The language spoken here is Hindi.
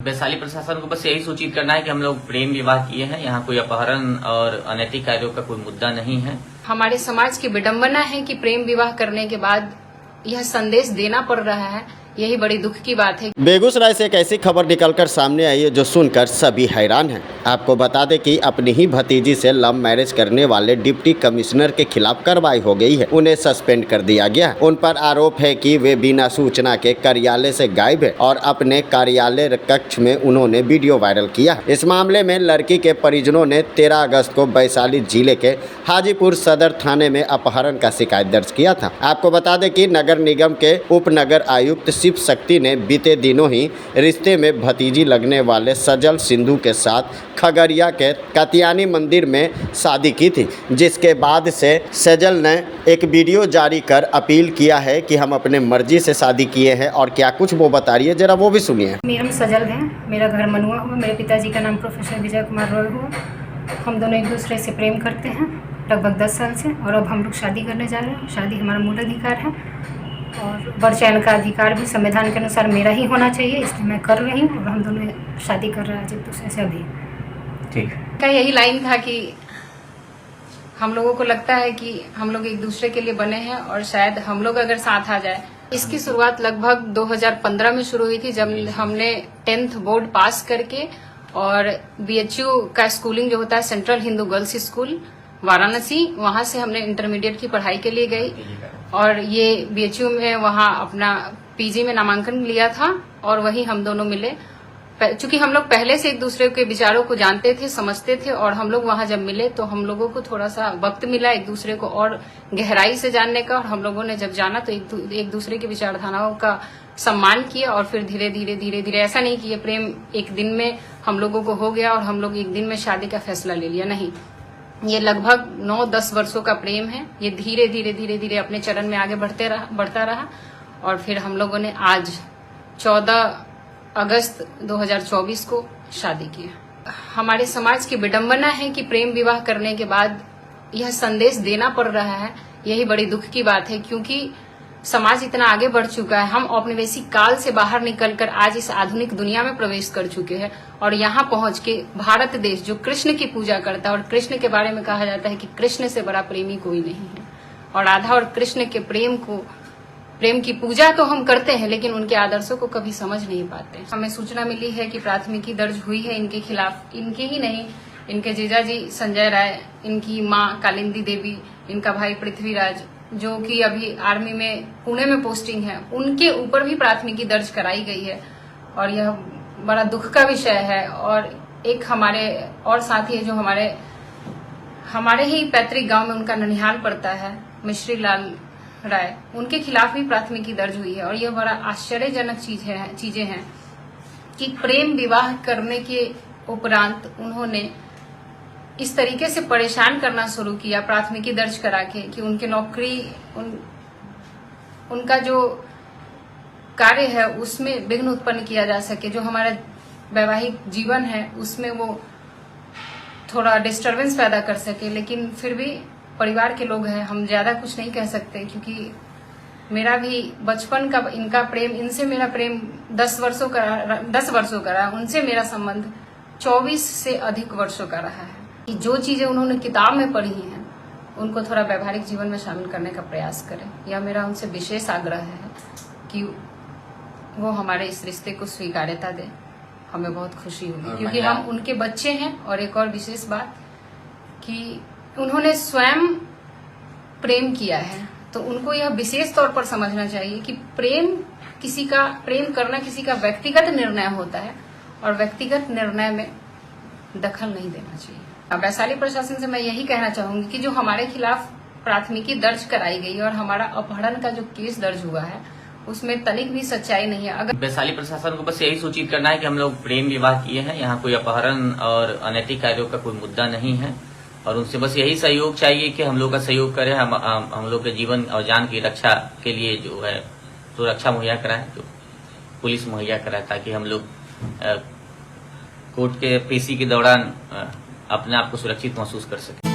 वैशाली प्रशासन को बस यही सूचित करना है कि हम लोग प्रेम विवाह किए हैं। यहाँ कोई अपहरण और अनैतिक कार्यों का कोई मुद्दा नहीं है। हमारे समाज की विडंबना है कि प्रेम विवाह करने के बाद यह संदेश देना पड़ रहा है, यही बड़ी दुख की बात है। बेगूसराय से एक ऐसी खबर निकलकर सामने आई है जो सुनकर सभी हैरान हैं। आपको बता दें कि अपनी ही भतीजी से लव मैरिज करने वाले डिप्टी कमिश्नर के खिलाफ कार्रवाई हो गई है। उन्हें सस्पेंड कर दिया गया है। उन पर आरोप है कि वे बिना सूचना के कार्यालय से गायब है और अपने कार्यालय कक्ष में उन्होंने वीडियो वायरल किया है। इस मामले में लड़की के परिजनों ने 13 अगस्त को वैशाली जिले के हाजीपुर सदर थाने में अपहरण का शिकायत दर्ज किया था। आपको बता दें कि नगर निगम के उप नगर आयुक्त शिव शक्ति ने बीते दिनों ही रिश्ते में भतीजी लगने वाले सजल सिंधु के साथ खगड़िया के कात्यायनी मंदिर में शादी की थी, जिसके बाद से सजल ने एक वीडियो जारी कर अपील किया है कि हम अपने मर्जी से शादी किए हैं। और क्या कुछ वो बता रही है, जरा वो भी सुनिए। मेरा नाम सजल है, मेरा घर मनुआ हुआ, मेरे पिताजी का नाम प्रोफेसर विजय कुमार रॉय हुआ। हम दोनों एक दूसरे से प्रेम करते हैं लगभग 10 साल से, और अब हम लोग शादी करने जा रहे हैं। शादी हमारा मूल अधिकार है और वर्चयन का अधिकार भी संविधान के अनुसार मेरा ही होना चाहिए, इसलिए मैं कर रही हूँ। और हम दोनों शादी कर रहे हैं एक दूसरे से अभी। ठीक का यही लाइन था कि हम लोगों को लगता है कि हम लोग एक दूसरे के लिए बने हैं और शायद हम लोग अगर साथ आ जाए। इसकी शुरुआत लगभग 2015 में शुरू हुई थी, जब हमने 10th बोर्ड पास करके और BHU का स्कूलिंग जो होता है central Hindu girls school Varanasi, वहां से हमने इंटरमीडिएट की पढ़ाई के लिए गई और ये BHU में वहां अपना PG में नामांकन लिया था और वही हम दोनों मिले। चूंकि हम लोग पहले से एक दूसरे के विचारों को जानते थे, समझते थे, और हम लोग वहां जब मिले तो हम लोगों को थोड़ा सा वक्त मिला एक दूसरे को और गहराई से जानने का। और हम लोगों ने जब जाना तो एक दूसरे की विचारधाराओं का सम्मान किया और फिर धीरे धीरे ऐसा नहीं कि ये प्रेम एक दिन में हम लोगों को हो गया और हम लोग एक दिन में शादी का फैसला ले लिया, नहीं। ये लगभग 9-10 वर्षों का प्रेम है। ये धीरे धीरे अपने चरण में आगे बढ़ता रहा और फिर हम लोगों ने आज 14 अगस्त 2024 को शादी की। हमारे समाज की विडंबना है कि प्रेम विवाह करने के बाद यह संदेश देना पड़ रहा है, यही बड़ी दुख की बात है। क्योंकि समाज इतना आगे बढ़ चुका है, हम औपनिवेशिक काल से बाहर निकलकर आज इस आधुनिक दुनिया में प्रवेश कर चुके हैं और यहाँ पहुंच के भारत देश जो कृष्ण की पूजा करता है, और कृष्ण के बारे में कहा जाता है कि कृष्ण से बड़ा प्रेमी कोई नहीं है, और राधा और कृष्ण के प्रेम की पूजा तो हम करते हैं लेकिन उनके आदर्शों को कभी समझ नहीं पाते। हमें सूचना मिली है कि प्राथमिकी दर्ज हुई है इनके खिलाफ। इनके ही नहीं, इनके जीजाजी संजय राय, इनकी माँ कालिंदी देवी, इनका भाई पृथ्वीराज जो कि अभी आर्मी में पुणे में पोस्टिंग है, उनके ऊपर भी प्राथमिकी दर्ज कराई गई है और यह बड़ा दुख का विषय है। और एक हमारे और साथी है जो हमारे ही पैतृक गांव में उनका ननिहाल पड़ता है, मिश्री लाल राय, उनके खिलाफ भी प्राथमिकी दर्ज हुई है। और यह बड़ा आश्चर्यजनक चीजें हैं कि प्रेम विवाह करने के उपरांत उन्होंने इस तरीके से परेशान करना शुरू किया प्राथमिकी दर्ज करा के कि उनकी नौकरी उनका जो कार्य है उसमें विघ्न उत्पन्न किया जा सके, जो हमारा वैवाहिक जीवन है उसमें वो थोड़ा डिस्टरबेंस पैदा कर सके। लेकिन फिर भी परिवार के लोग हैं, हम ज्यादा कुछ नहीं कह सकते क्योंकि मेरा भी बचपन का इनका प्रेम, इनसे मेरा प्रेम 10 वर्षों का रहा, उनसे मेरा संबंध 24 से अधिक वर्षों का रहा है। जो चीजें उन्होंने किताब में पढ़ी हैं उनको थोड़ा व्यवहारिक जीवन में शामिल करने का प्रयास करें, यह मेरा उनसे विशेष आग्रह है कि वो हमारे इस रिश्ते को स्वीकार्यता दें। हमें बहुत खुशी होगी क्योंकि हम उनके बच्चे हैं। और एक और विशेष बात कि उन्होंने स्वयं प्रेम किया है, तो उनको यह विशेष तौर पर समझना चाहिए कि प्रेम करना किसी का व्यक्तिगत निर्णय होता है और व्यक्तिगत निर्णय में दखल नहीं देना चाहिए। वैशाली प्रशासन से मैं यही कहना चाहूंगी कि जो हमारे खिलाफ प्राथमिकी दर्ज कराई गई और हमारा अपहरण का जो केस दर्ज हुआ है उसमें तनिक भी सच्चाई नहीं है। अगर वैशाली प्रशासन को बस यही सूचित करना है कि हम लोग प्रेम विवाह किए हैं। यहाँ कोई अपहरण और अनैतिक कार्यों का कोई मुद्दा नहीं है और उनसे बस यही सहयोग चाहिए कि हम लोग का सहयोग करें, हम लोग के जीवन और जान की रक्षा के लिए जो है तो रक्षा मुहैया कराए, जो पुलिस मुहैया कराए, ताकि हम लोग कोर्ट के पेशी के दौरान अपने आप को सुरक्षित महसूस कर सकें।